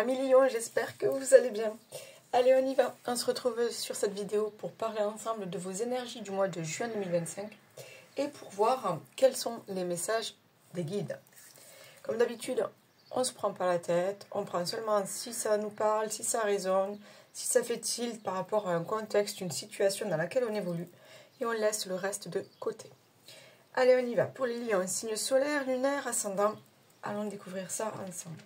Amis Lion, j'espère que vous allez bien. Allez, on y va. On se retrouve sur cette vidéo pour parler ensemble de vos énergies du mois de juin 2025 et pour voir quels sont les messages des guides. Comme d'habitude, on ne se prend pas la tête, on prend seulement si ça nous parle, si ça résonne, si ça fait tilt par rapport à un contexte, une situation dans laquelle on évolue et on laisse le reste de côté. Allez, on y va. Pour les lions, signe solaire, lunaire, ascendant, allons découvrir ça ensemble.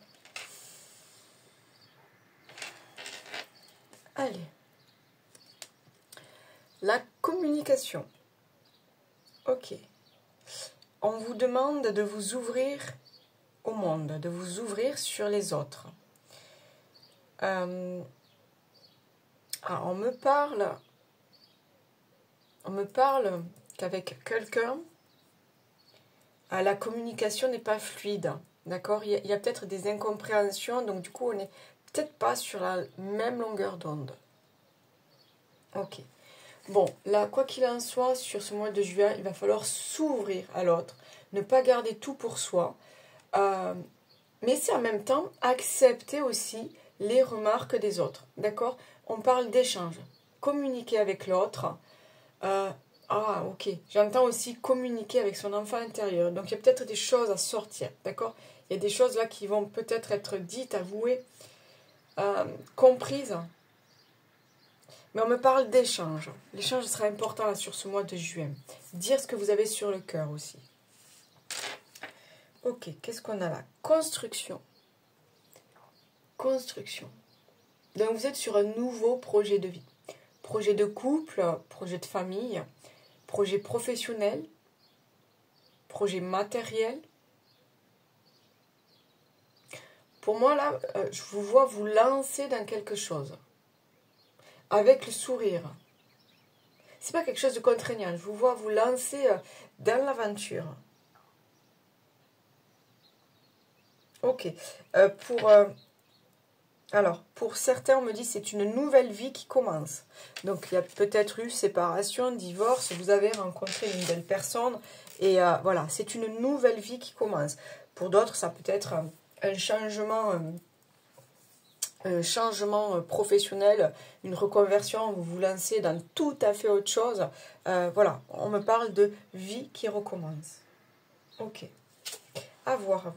Allez, la communication. Ok. On vous demande de vous ouvrir au monde, de vous ouvrir sur les autres. On me parle qu'avec quelqu'un, la communication n'est pas fluide. D'accord ? Il y a peut-être des incompréhensions, donc du coup, on n'est peut-être pas sur la même longueur d'onde. Ok. Bon, là, quoi qu'il en soit, sur ce mois de juin, il va falloir s'ouvrir à l'autre, ne pas garder tout pour soi, mais c'est en même temps accepter aussi les remarques des autres. D'accord ? On parle d'échange, communiquer avec l'autre. Ok. J'entends aussi communiquer avec son enfant intérieur. Donc, il y a peut-être des choses à sortir. D'accord ? Il y a des choses là qui vont peut-être être dites, avouées, comprises. Mais on me parle d'échange. L'échange sera important là sur ce mois de juin. Dire ce que vous avez sur le cœur aussi. Ok, qu'est-ce qu'on a là ? Construction. Construction. Donc vous êtes sur un nouveau projet de vie. Projet de couple, projet de famille, projet professionnel, projet matériel. Pour moi là, je vous vois vous lancer dans quelque chose. Avec le sourire. C'est pas quelque chose de contraignant. Je vous vois vous lancer dans l'aventure. Ok. Pour certains, on me dit que c'est une nouvelle vie qui commence. Donc, il y a peut-être eu séparation, divorce, vous avez rencontré une nouvelle personne. Et voilà, c'est une nouvelle vie qui commence. Pour d'autres, ça peut être un changement professionnel, une reconversion, vous vous lancez dans tout à fait autre chose. Voilà, on me parle de vie qui recommence. Ok, à voir.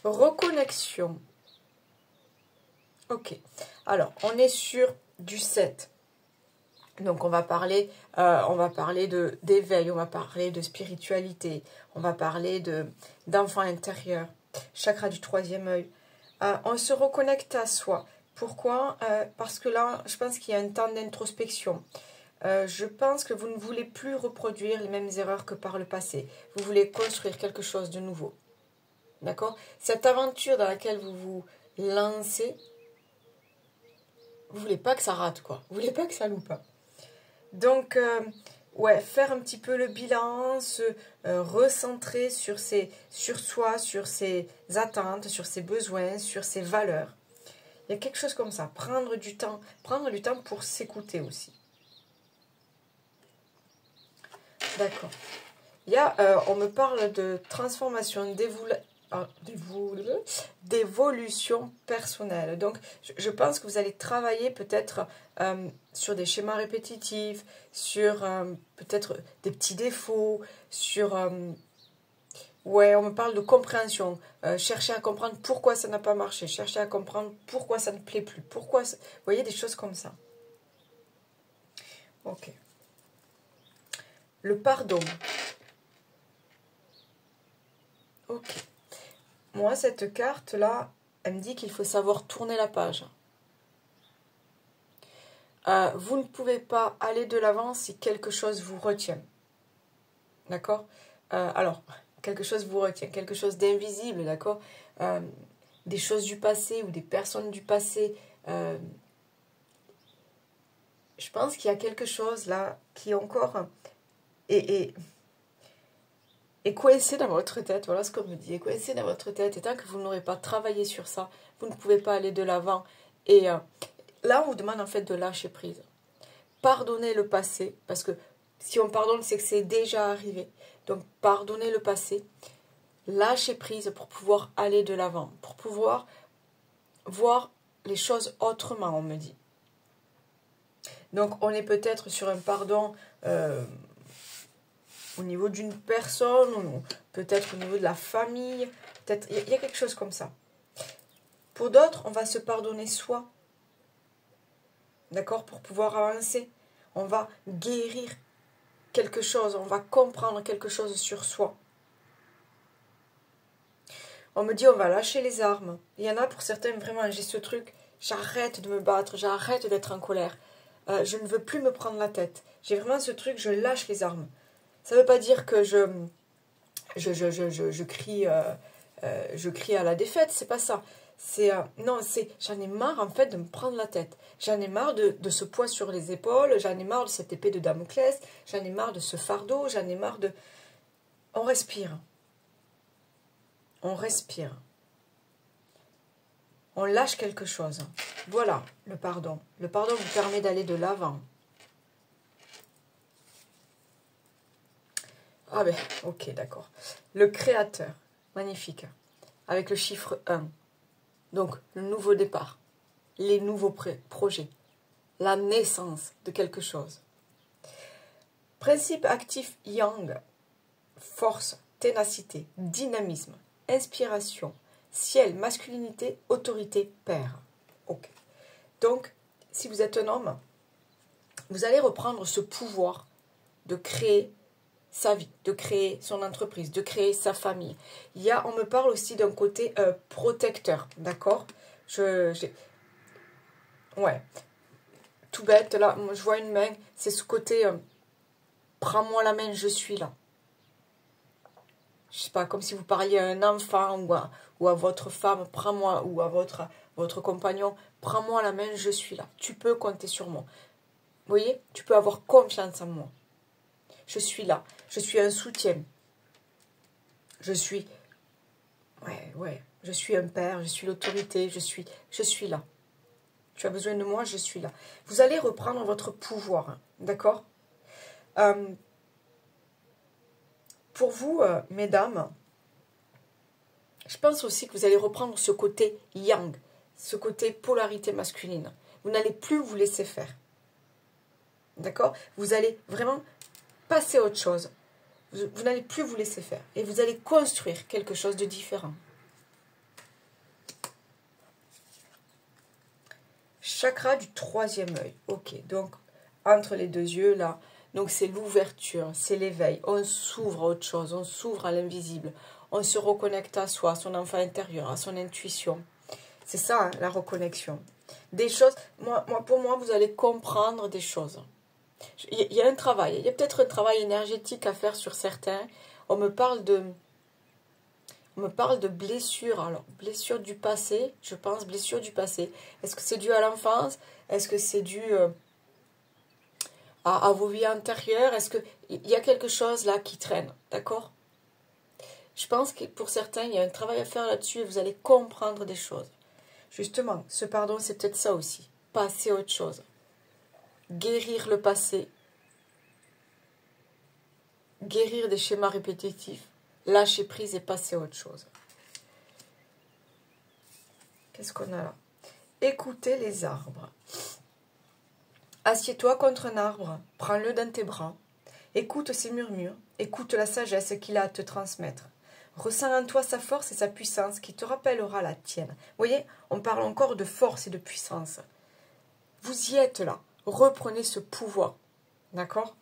Reconnexion. Ok, alors on est sur du 7. Donc on va parler d'éveil, on va parler de spiritualité, on va parler d'enfant intérieur, chakra du troisième œil. On se reconnecte à soi. Pourquoi ? Parce que là, je pense qu'il y a un temps d'introspection. Je pense que vous ne voulez plus reproduire les mêmes erreurs que par le passé. Vous voulez construire quelque chose de nouveau. D'accord ? Cette aventure dans laquelle vous vous lancez, vous voulez pas que ça rate, quoi. Vous voulez pas que ça loupe. Donc, faire un petit peu le bilan, se recentrer sur soi, sur ses attentes, sur ses besoins, sur ses valeurs. Il y a quelque chose comme ça. Prendre du temps pour s'écouter aussi. D'accord. On me parle de transformation, d'évolution personnelle. Donc, je pense que vous allez travailler peut-être sur des schémas répétitifs, sur peut-être des petits défauts, sur... on me parle de compréhension. Chercher à comprendre pourquoi ça n'a pas marché. Chercher à comprendre pourquoi ça ne plaît plus. Vous voyez, des choses comme ça. Ok. Le pardon. Ok. Moi, cette carte-là, elle me dit qu'il faut savoir tourner la page. Vous ne pouvez pas aller de l'avant si quelque chose vous retient. D'accord ? Quelque chose vous retient, quelque chose d'invisible, d'accord ? Des choses du passé ou des personnes du passé. Je pense qu'il y a quelque chose là qui encore est coincé dans votre tête. Voilà ce qu'on me dit, est coincé dans votre tête. Et tant que vous n'aurez pas travaillé sur ça, vous ne pouvez pas aller de l'avant. Et là, on vous demande en fait de lâcher prise. Pardonnez le passé, parce que si on pardonne, c'est que c'est déjà arrivé. Donc, pardonnez le passé, lâchez prise pour pouvoir aller de l'avant, pour pouvoir voir les choses autrement, on me dit. Donc, on est peut-être sur un pardon au niveau d'une personne, ou peut-être au niveau de la famille. Peut-être il y a quelque chose comme ça. Pour d'autres, on va se pardonner soi. D'accord? Pour pouvoir avancer. On va guérir quelque chose. On va comprendre quelque chose sur soi. On me dit on va lâcher les armes. Il y en a pour certains, vraiment, j'ai ce truc. J'arrête de me battre. J'arrête d'être en colère. Je ne veux plus me prendre la tête. J'ai vraiment ce truc, je lâche les armes. Ça ne veut pas dire que je crie à la défaite, c'est pas ça. Non, j'en ai marre en fait de me prendre la tête. J'en ai marre de ce poids sur les épaules, j'en ai marre de cette épée de Damoclès, j'en ai marre de ce fardeau, j'en ai marre de... On respire. On respire. On lâche quelque chose. Voilà le pardon. Le pardon vous permet d'aller de l'avant. Ah ben, ok, d'accord. Le Créateur, magnifique. Avec le chiffre 1. Donc, le nouveau départ. Les nouveaux projets. La naissance de quelque chose. Principe actif Yang. Force, ténacité, dynamisme, inspiration, ciel, masculinité, autorité, père. Ok. Donc, si vous êtes un homme, vous allez reprendre ce pouvoir de créer sa vie, de créer son entreprise, de créer sa famille. On me parle aussi d'un côté protecteur, d'accord? Ouais, tout bête, là, je vois une main, c'est ce côté, prends-moi la main, je suis là. Je sais pas, comme si vous parliez à un enfant ou à votre femme, prends-moi, ou à votre compagnon, prends-moi la main, je suis là. Tu peux compter sur moi. Vous voyez, tu peux avoir confiance en moi. Je suis là. Je suis un soutien. Je suis... Ouais. Je suis un père, je suis l'autorité, je suis là. Tu as besoin de moi, je suis là. Vous allez reprendre votre pouvoir, hein, d'accord? Pour vous, mesdames, je pense aussi que vous allez reprendre ce côté yang, ce côté polarité masculine. Vous n'allez plus vous laisser faire. D'accord? Vous allez vraiment passer à autre chose. Vous n'allez plus vous laisser faire. Et vous allez construire quelque chose de différent. Chakra du troisième œil. Ok, donc entre les deux yeux, là. Donc c'est l'ouverture, c'est l'éveil. On s'ouvre à autre chose, on s'ouvre à l'invisible. On se reconnecte à soi, à son enfant intérieur, à son intuition. C'est ça, hein, la reconnexion. Des choses, pour moi, vous allez comprendre des choses. Il y a un travail, il y a peut-être un travail énergétique à faire sur certains. On me parle de blessures. Alors, blessures du passé, je pense, blessures du passé. Est-ce que c'est dû à l'enfance? Est-ce que c'est dû à vos vies antérieures? Est-ce qu'il y a quelque chose là qui traîne? D'accord? Je pense que pour certains, il y a un travail à faire là-dessus et vous allez comprendre des choses. Justement, ce pardon, c'est peut-être ça aussi. Passer à autre chose. Guérir le passé. Guérir des schémas répétitifs. Lâcher prise et passer à autre chose. Qu'est-ce qu'on a là? Écoutez les arbres. Assieds-toi contre un arbre. Prends-le dans tes bras. Écoute ses murmures. Écoute la sagesse qu'il a à te transmettre. Ressens en toi sa force et sa puissance qui te rappellera la tienne. Vous voyez, on parle encore de force et de puissance. Vous y êtes là. Reprenez ce pouvoir. D'accord?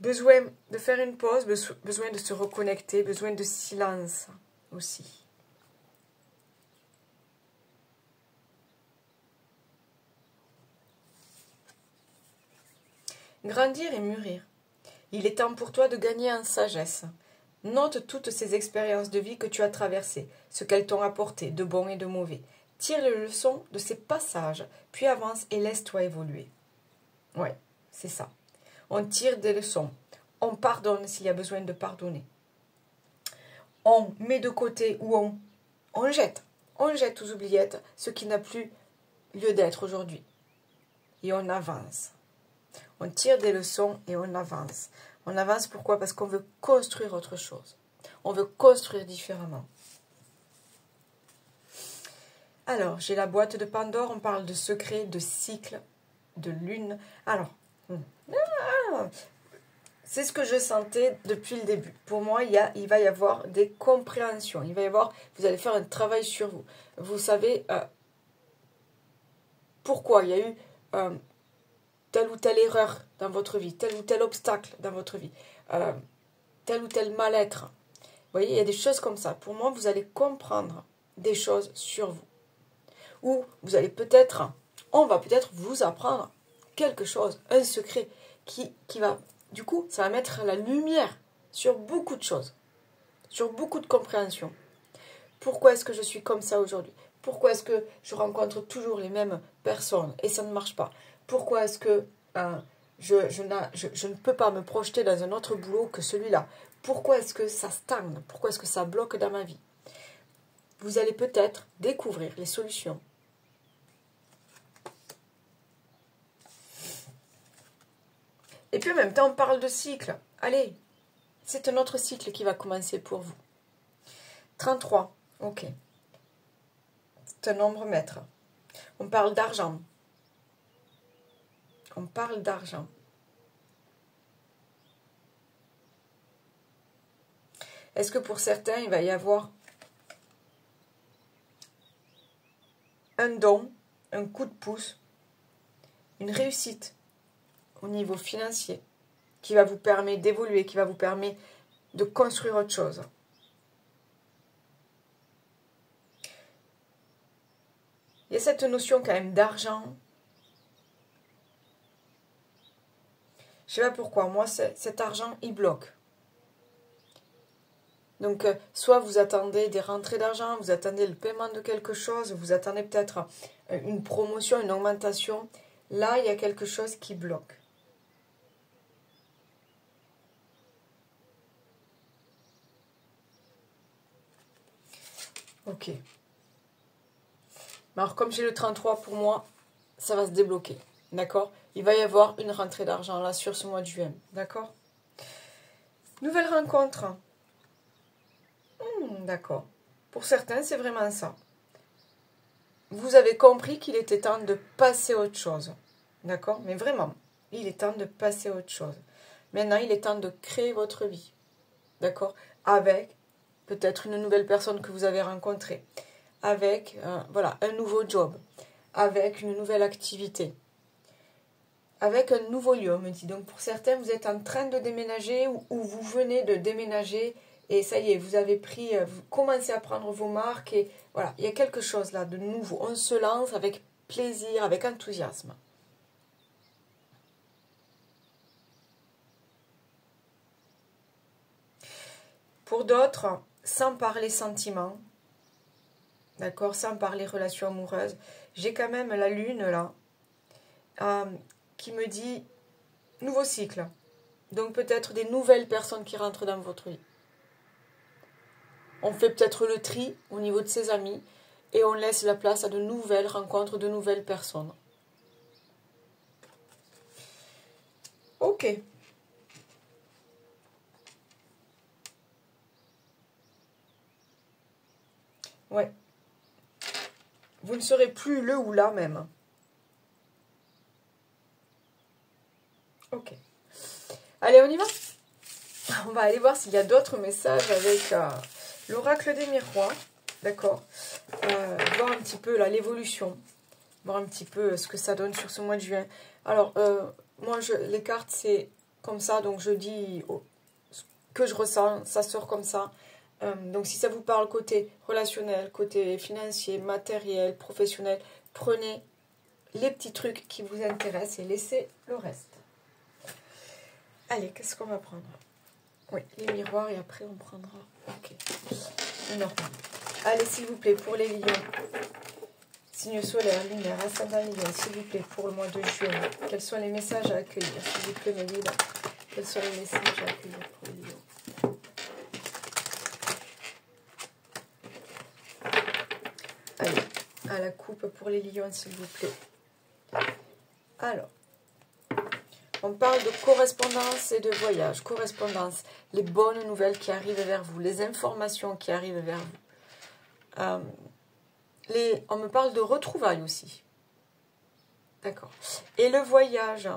Besoin de faire une pause, besoin de se reconnecter, besoin de silence aussi. Grandir et mûrir. Il est temps pour toi de gagner en sagesse. Note toutes ces expériences de vie que tu as traversées, ce qu'elles t'ont apporté, de bon et de mauvais. Tire les leçons de ces passages, puis avance et laisse-toi évoluer. Ouais, c'est ça. On tire des leçons. On pardonne s'il y a besoin de pardonner. On met de côté ou on jette. On jette aux oubliettes ce qui n'a plus lieu d'être aujourd'hui. Et on avance. On tire des leçons et on avance. On avance pourquoi? Parce qu'on veut construire autre chose. On veut construire différemment. Alors, j'ai la boîte de Pandore, on parle de secret, de cycle, de lune. Alors, c'est ce que je sentais depuis le début. Pour moi, il va y avoir des compréhensions. Il va y avoir, vous allez faire un travail sur vous. Vous savez pourquoi il y a eu telle ou telle erreur dans votre vie, tel ou tel obstacle dans votre vie, tel ou tel mal-être. Vous voyez, il y a des choses comme ça. Pour moi, vous allez comprendre des choses sur vous. Ou vous allez peut-être, on va peut-être vous apprendre quelque chose, un secret qui va, du coup, ça va mettre la lumière sur beaucoup de choses, sur beaucoup de compréhension. Pourquoi est-ce que je suis comme ça aujourd'hui? Pourquoi est-ce que je rencontre toujours les mêmes personnes et ça ne marche pas? Pourquoi est-ce que je ne peux pas me projeter dans un autre boulot que celui-là? Pourquoi est-ce que ça stagne? Pourquoi est-ce que ça bloque dans ma vie? Vous allez peut-être découvrir les solutions. Et puis en même temps, on parle de cycle. Allez, c'est un autre cycle qui va commencer pour vous. 33, ok. C'est un nombre maître. On parle d'argent. On parle d'argent. Est-ce que pour certains, il va y avoir un don, un coup de pouce, une réussite au niveau financier qui va vous permettre d'évoluer, qui va vous permettre de construire autre chose? Il y a cette notion quand même d'argent. Je ne sais pas pourquoi, moi cet argent il bloque. Donc soit vous attendez des rentrées d'argent, vous attendez le paiement de quelque chose, vous attendez peut-être une promotion, une augmentation. Là, il y a quelque chose qui bloque. Ok. Alors, comme j'ai le 33, pour moi, ça va se débloquer. D'accord? Il va y avoir une rentrée d'argent là sur ce mois de juin. D'accord? Nouvelle rencontre. D'accord. Pour certains, c'est vraiment ça. Vous avez compris qu'il était temps de passer à autre chose. D'accord? Mais vraiment, il est temps de passer à autre chose. Maintenant, il est temps de créer votre vie. D'accord? Avec peut-être une nouvelle personne que vous avez rencontrée. Avec voilà, un nouveau job. Avec une nouvelle activité. Avec un nouveau lieu, on me dit. Donc pour certains, vous êtes en train de déménager ou vous venez de déménager et ça y est, vous avez pris, vous commencez à prendre vos marques et voilà, il y a quelque chose là de nouveau. On se lance avec plaisir, avec enthousiasme. Pour d'autres, sans parler sentiments, d'accord, sans parler relations amoureuses, j'ai quand même la lune là qui me dit nouveau cycle. Donc peut-être des nouvelles personnes qui rentrent dans votre vie. On fait peut-être le tri au niveau de ses amis et on laisse la place à de nouvelles rencontres, de nouvelles personnes. Ok. Ouais. Vous ne serez plus le ou la même. Ok. Allez, on y va? On va aller voir s'il y a d'autres messages avec l'oracle des miroirs. D'accord. Voir un petit peu là l'évolution. Voir un petit peu ce que ça donne sur ce mois de juin. Alors, moi, les cartes, c'est comme ça. Donc, je dis ce que je ressens. Ça sort comme ça. Donc, si ça vous parle côté relationnel, côté financier, matériel, professionnel, prenez les petits trucs qui vous intéressent et laissez le reste. Allez, qu'est-ce qu'on va prendre? Oui, les miroirs et après on prendra. Ok. Non. Allez, s'il vous plaît, pour les lions. Signe solaire, lunaire, ascendant lion, s'il vous plaît, pour le mois de juin. Quels sont les messages à accueillir? S'il vous plaît, mes guides. Quels sont les messages à accueillir pour les lions? Allez, à la coupe pour les lions, s'il vous plaît. Alors. On parle de correspondance et de voyage. Correspondance, les bonnes nouvelles qui arrivent vers vous, les informations qui arrivent vers vous. On me parle de retrouvailles aussi. D'accord. Et le voyage.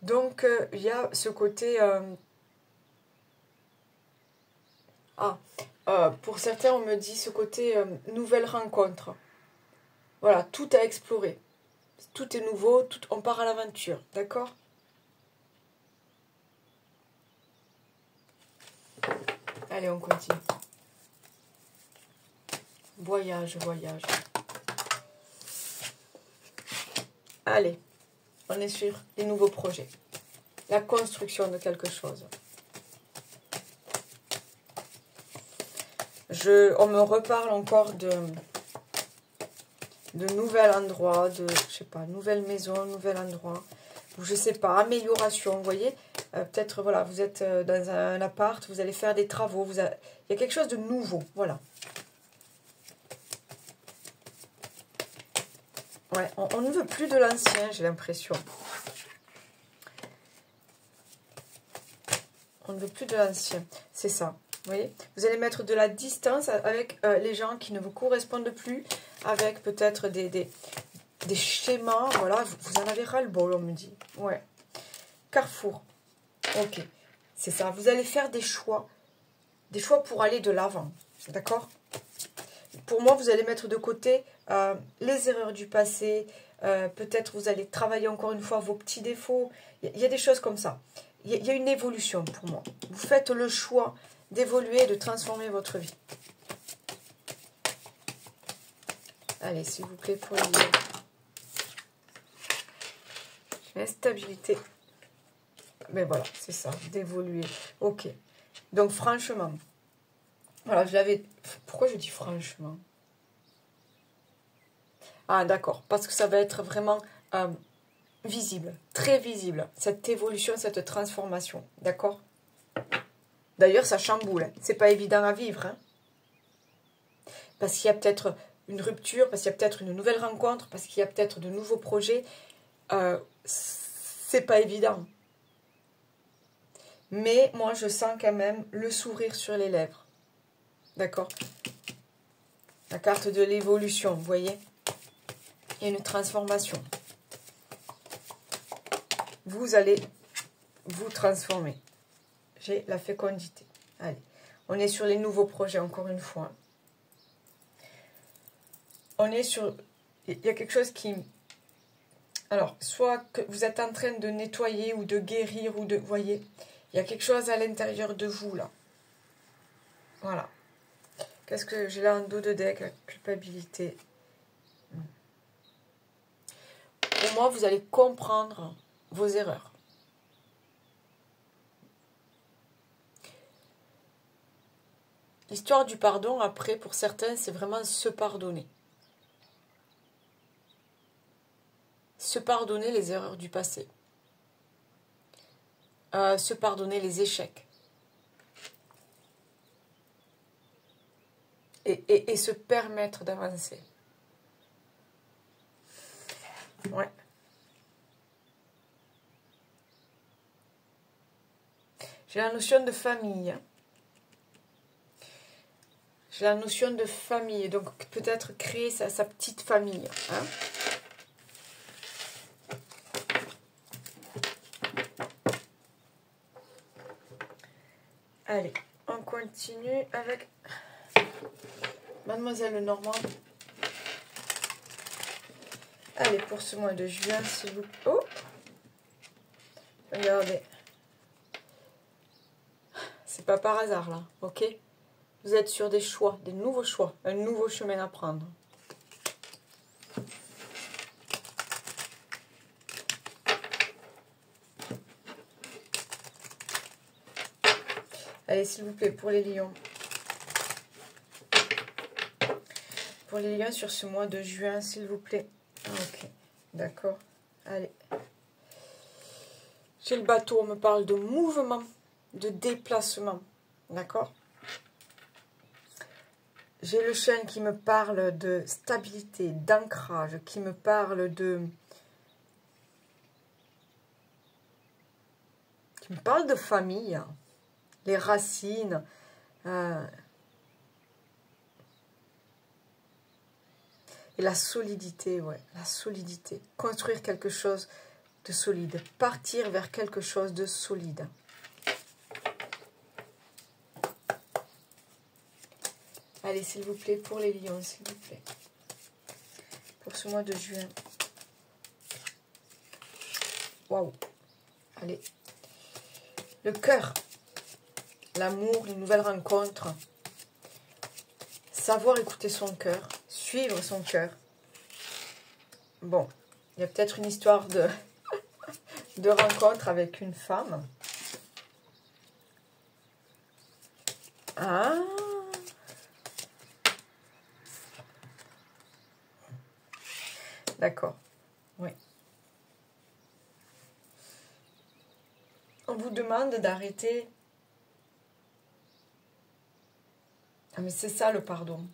Donc, il y a ce côté... pour certains, on me dit ce côté nouvelle rencontre. Voilà, tout à explorer. Tout est nouveau, on part à l'aventure. D'accord? Allez, on continue. Voyage, voyage. Allez, on est sur les nouveaux projets. La construction de quelque chose. On me reparle encore de nouvel endroit, je sais pas, nouvelle maison, nouvel endroit, ou je sais pas, amélioration, vous voyez, peut-être, voilà, vous êtes dans un appart, vous allez faire des travaux, il y a quelque chose de nouveau, voilà. Ouais, on ne veut plus de l'ancien, j'ai l'impression. On ne veut plus de l'ancien, c'est ça. Vous voyez, vous allez mettre de la distance avec les gens qui ne vous correspondent plus, avec peut-être des schémas, voilà, vous en avez ras-le-bol, on me dit. Ouais. Carrefour. Ok, c'est ça. Vous allez faire des choix pour aller de l'avant, d'accord? Pour moi, vous allez mettre de côté les erreurs du passé, peut-être vous allez travailler encore une fois vos petits défauts. Il y a des choses comme ça. Il y a une évolution pour moi. Vous faites le choix d'évoluer, de transformer votre vie. Allez, s'il vous plaît, pour les liens. Instabilité. Mais voilà, c'est ça, d'évoluer. Ok. Donc, franchement, voilà, je l'avais... Pourquoi je dis franchement? Ah, d'accord, parce que ça va être vraiment visible, très visible, cette évolution, cette transformation, d'accord? D'ailleurs, ça chamboule, c'est pas évident à vivre, hein? Parce qu'il y a peut-être une rupture, parce qu'il y a peut-être une nouvelle rencontre, parce qu'il y a peut-être de nouveaux projets. C'est pas évident. Mais moi, je sens quand même le sourire sur les lèvres. D'accord? La carte de l'évolution, vous voyez? Il y a une transformation. Vous allez vous transformer. J'ai la fécondité. Allez, on est sur les nouveaux projets, encore une fois. On est sur... Il y a quelque chose qui... Alors, soit que vous êtes en train de nettoyer ou de guérir ou de... Vous voyez, il y a quelque chose à l'intérieur de vous, là. Voilà. Qu'est-ce que j'ai là en dos de deck? La culpabilité. Pour moi, vous allez comprendre vos erreurs. L'histoire du pardon, après, pour certains, c'est vraiment se pardonner. Se pardonner les erreurs du passé. Se pardonner les échecs. Et se permettre d'avancer. Ouais. J'ai la notion de famille. J'ai la notion de famille. Donc, peut-être créer sa petite famille. Hein. Allez, on continue avec Mademoiselle Lenormand. Allez, pour ce mois de juin, s'il vous plaît. Oh! Regardez. C'est pas par hasard, là. Ok? Vous êtes sur des choix, des nouveaux choix. Un nouveau chemin à prendre. Allez, s'il vous plaît, pour les lions. Pour les lions sur ce mois de juin, s'il vous plaît. Ok, d'accord. Allez. J'ai le bateau, on me parle de mouvement, de déplacement. D'accord? J'ai le chêne qui me parle de stabilité, d'ancrage, qui me parle de... qui me parle de famille, les racines. Et la solidité, ouais, la solidité. Construire quelque chose de solide. Partir vers quelque chose de solide. Allez, s'il vous plaît, pour les lions, s'il vous plaît. Pour ce mois de juin. Waouh. Allez. Le cœur. L'amour, les nouvelles rencontres. Savoir écouter son cœur. Suivre son cœur. Bon. Il y a peut-être une histoire de rencontre avec une femme. Ah. D'accord. Oui. On vous demande d'arrêter. Ah, mais c'est ça le pardon.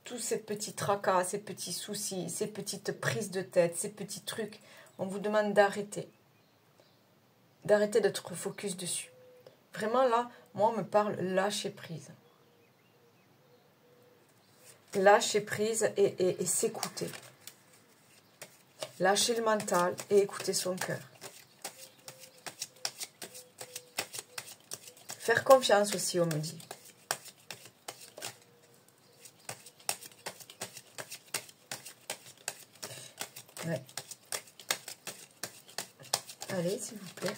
Tous ces petits tracas, ces petits soucis, ces petites prises de tête, ces petits trucs, on vous demande d'arrêter. D'arrêter d'être focus dessus. Vraiment là, moi on me parle lâcher prise. Lâcher prise et s'écouter. Lâcher le mental et écouter son cœur. Faire confiance aussi, on me dit. Ouais. Allez, s'il vous plaît.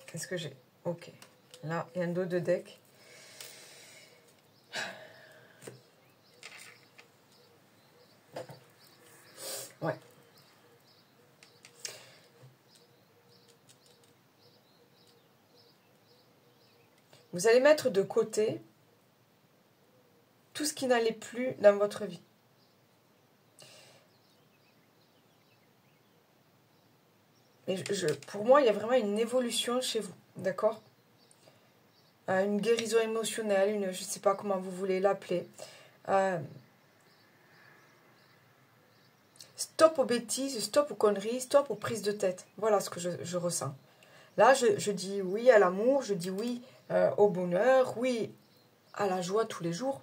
Qu'est-ce que j'ai? Ok. Là, il y a un dos de deck. Ouais. Vous allez mettre de côté tout ce qui n'allait plus dans votre vie. Et pour moi, il y a vraiment une évolution chez vous, d'accord? Une guérison émotionnelle, je ne sais pas comment vous voulez l'appeler. Stop aux bêtises, stop aux conneries, stop aux prises de tête. Voilà ce que je ressens. Là, je dis oui à l'amour, je dis oui au bonheur, oui à la joie tous les jours.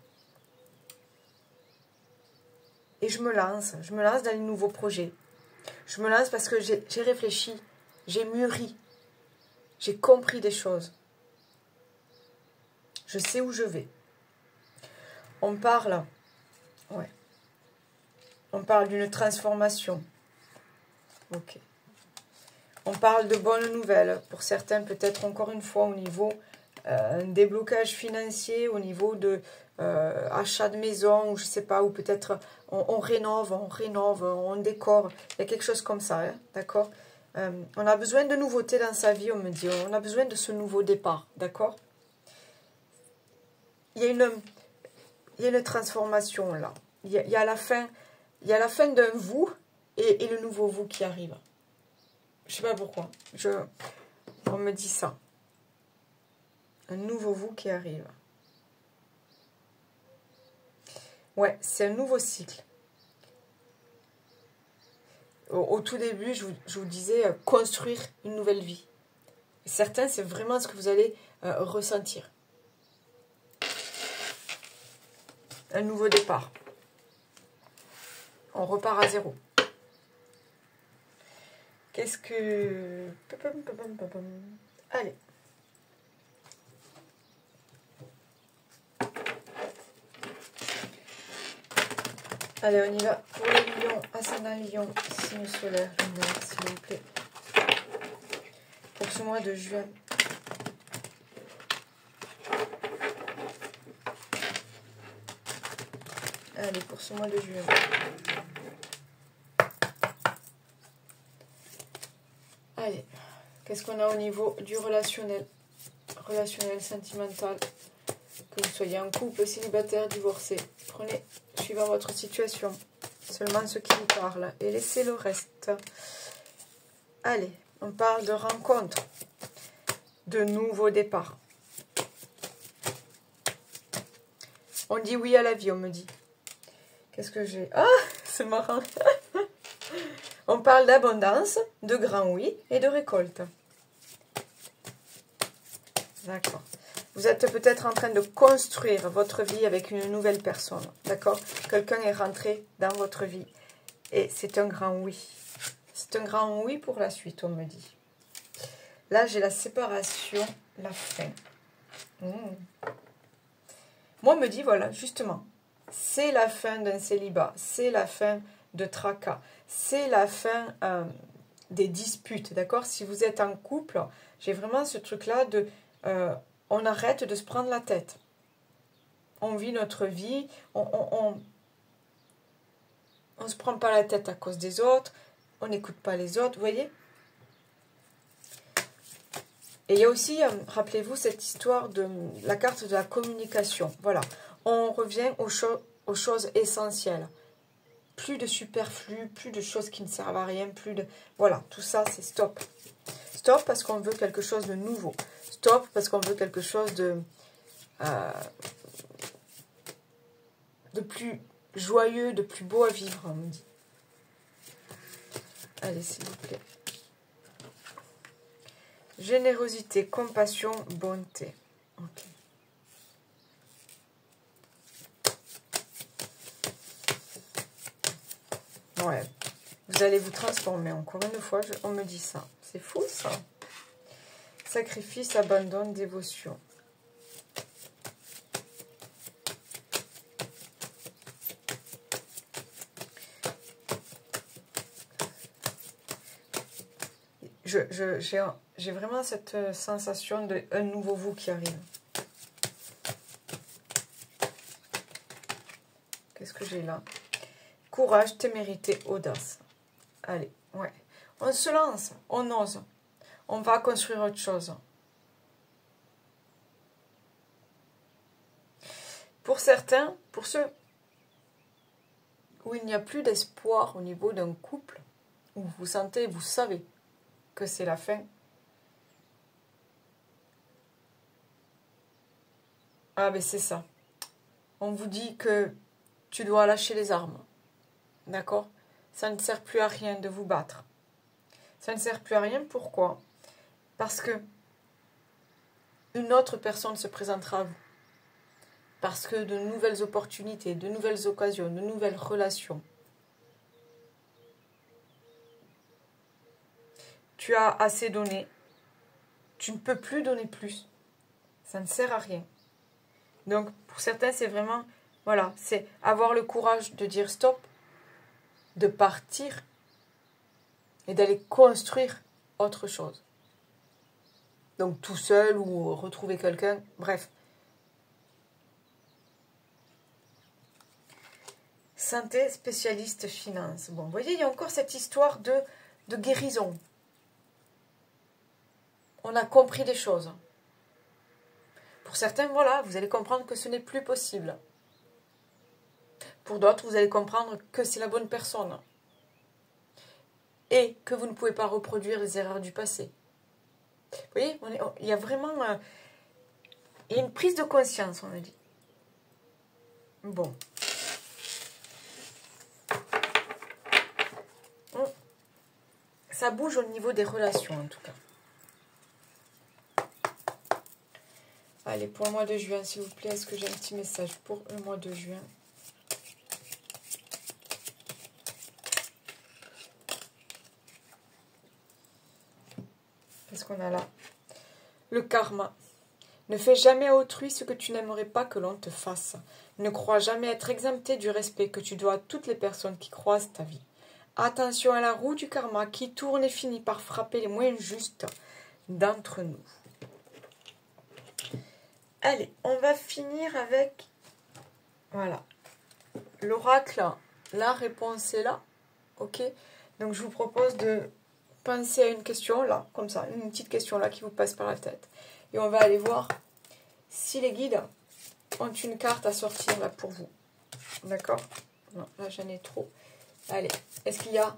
Et je me lance dans les nouveaux projets. Je me lance parce que j'ai réfléchi, j'ai mûri, j'ai compris des choses. Je sais où je vais. On parle, ouais. On parle d'une transformation. Ok. On parle de bonnes nouvelles. Pour certains, peut-être encore une fois au niveau déblocage financier, au niveau de achat de maison, ou je sais pas, ou peut-être on rénove, on décore. Il y a quelque chose comme ça, hein, d'accord? On a besoin de nouveautés dans sa vie, on me dit. On a besoin de ce nouveau départ, d'accord? Il y a une transformation là. Il y a la fin d'un vous et le nouveau vous qui arrive. Je sais pas pourquoi. On me dit ça. Un nouveau vous qui arrive. Ouais, c'est un nouveau cycle. Au tout début, je vous disais construire une nouvelle vie. Et certains, c'est vraiment ce que vous allez ressentir. Un nouveau départ. On repart à zéro. Qu'est-ce que... Allez. Allez, on y va. Pour les lions, ascendant lion, signe solaire, lunaire, s'il vous plaît. Pour ce mois de juin. Allez, pour ce mois de juin. Allez, qu'est-ce qu'on a au niveau du relationnel? Relationnel, sentimental. Que vous soyez en couple, célibataire, divorcé. Prenez, suivant votre situation, seulement ce qui vous parle. Et laissez le reste. Allez, on parle de rencontres. De nouveaux départs. On dit oui à la vie, on me dit. Qu'est-ce que j'ai? Ah, c'est marrant. On parle d'abondance, de grand oui et de récolte. D'accord. Vous êtes peut-être en train de construire votre vie avec une nouvelle personne. D'accord? Quelqu'un est rentré dans votre vie. Et c'est un grand oui. C'est un grand oui pour la suite, on me dit. Là, j'ai la séparation, la fin. Moi, on me dit, voilà, justement, c'est la fin d'un célibat. C'est la fin de tracas. C'est la fin des disputes. D'accord? Si vous êtes en couple, j'ai vraiment ce truc-là de... on arrête de se prendre la tête. On vit notre vie. On se prend pas la tête à cause des autres. On n'écoute pas les autres. Vous voyez? Et il y a aussi, rappelez-vous, cette histoire de la carte de la communication. Voilà. On revient aux choses essentielles. Plus de superflu, plus de choses qui ne servent à rien, plus de... Voilà, tout ça, c'est stop. Stop parce qu'on veut quelque chose de nouveau. Stop parce qu'on veut quelque chose de plus joyeux, de plus beau à vivre, on me dit. Allez, s'il vous plaît. Générosité, compassion, bonté. Ok. Ouais. Vous allez vous transformer. Encore une fois, on me dit ça. C'est fou, ça. Sacrifice, abandon, dévotion. J'ai vraiment cette sensation d'un nouveau vous qui arrive. Qu'est-ce que j'ai là? Courage, témérité, audace. Allez, ouais. On se lance, on ose. On va construire autre chose. Pour certains, pour ceux où il n'y a plus d'espoir au niveau d'un couple, où vous sentez, vous savez que c'est la fin. Ah ben c'est ça. On vous dit que tu dois lâcher les armes. D'accord? Ça ne sert plus à rien de vous battre. Ça ne sert plus à rien, pourquoi? Parce que une autre personne se présentera à vous. Parce que de nouvelles opportunités, de nouvelles occasions, de nouvelles relations. Tu as assez donné. Tu ne peux plus donner plus. Ça ne sert à rien. Donc, pour certains, c'est vraiment... Voilà, c'est avoir le courage de dire stop, de partir et d'aller construire autre chose. Donc, tout seul ou retrouver quelqu'un, bref. Santé, spécialiste, finance. Bon, vous voyez, il y a encore cette histoire de guérison. On a compris des choses. Pour certains, voilà, vous allez comprendre que ce n'est plus possible. Pour d'autres, vous allez comprendre que c'est la bonne personne. Et que vous ne pouvez pas reproduire les erreurs du passé. Vous voyez, il y a vraiment il y a une prise de conscience, on me dit. Bon. Ça bouge au niveau des relations, en tout cas. Allez, pour le mois de juin, s'il vous plaît, est-ce que j'ai un petit message pour le mois de juin? Qu'est-ce qu'on a là? Le karma. Ne fais jamais à autrui ce que tu n'aimerais pas que l'on te fasse. Ne crois jamais être exempté du respect que tu dois à toutes les personnes qui croisent ta vie. Attention à la roue du karma qui tourne et finit par frapper les moins justes d'entre nous. Allez, on va finir avec... Voilà. L'oracle, la réponse est là. Ok? Donc, je vous propose de penser à une question, là, comme ça. Une petite question, là, qui vous passe par la tête. Et on va aller voir si les guides ont une carte à sortir, là, pour vous. D'accord? Non, là, j'en ai trop. Allez, est-ce qu'il y a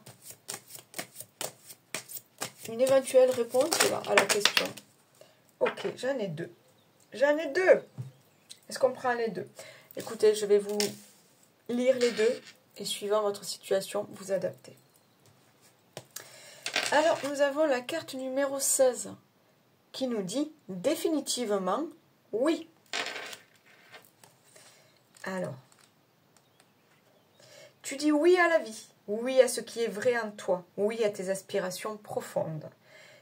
une éventuelle réponse, là, à la question? Ok, j'en ai deux. J'en ai deux. Est-ce qu'on prend les deux? Écoutez, je vais vous lire les deux et suivant votre situation, vous adapter. Alors, nous avons la carte numéro 16 qui nous dit définitivement oui. Alors, tu dis oui à la vie, oui à ce qui est vrai en toi, oui à tes aspirations profondes.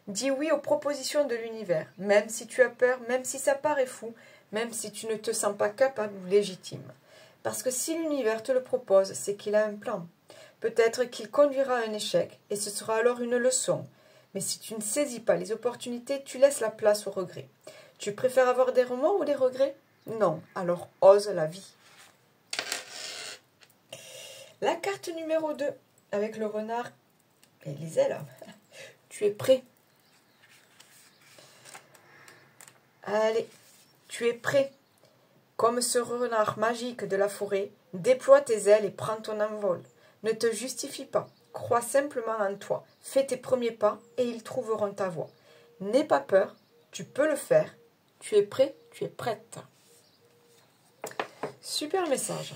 Dis oui aux propositions de l'univers, même si tu as peur, même si ça paraît fou, même si tu ne te sens pas capable ou légitime. Parce que si l'univers te le propose, c'est qu'il a un plan. Peut-être qu'il conduira à un échec, et ce sera alors une leçon. Mais si tu ne saisis pas les opportunités, tu laisses la place au regret. Tu préfères avoir des remords ou des regrets? Non, alors ose la vie. La carte numéro 2, avec le renard et les ailes. Tu es prêt? Allez, tu es prêt. Comme ce renard magique de la forêt, déploie tes ailes et prends ton envol. Ne te justifie pas, crois simplement en toi, fais tes premiers pas et ils trouveront ta voie. N'aie pas peur, tu peux le faire. Tu es prêt, tu es prête. Super message.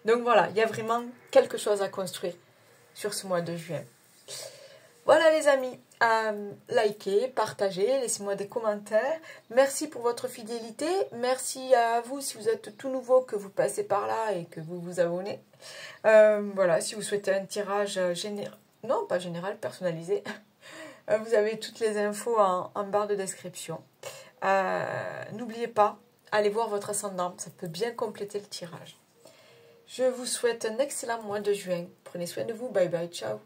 Donc voilà, il y a vraiment quelque chose à construire sur ce mois de juin. Voilà les amis, likez, partagez, laissez-moi des commentaires. Merci pour votre fidélité. Merci à vous si vous êtes tout nouveau, que vous passez par là et que vous vous abonnez. Voilà, si vous souhaitez un tirage général, non pas général, personnalisé, vous avez toutes les infos en barre de description. N'oubliez pas, allez voir votre ascendant, ça peut bien compléter le tirage. Je vous souhaite un excellent mois de juin. Prenez soin de vous, bye bye, ciao.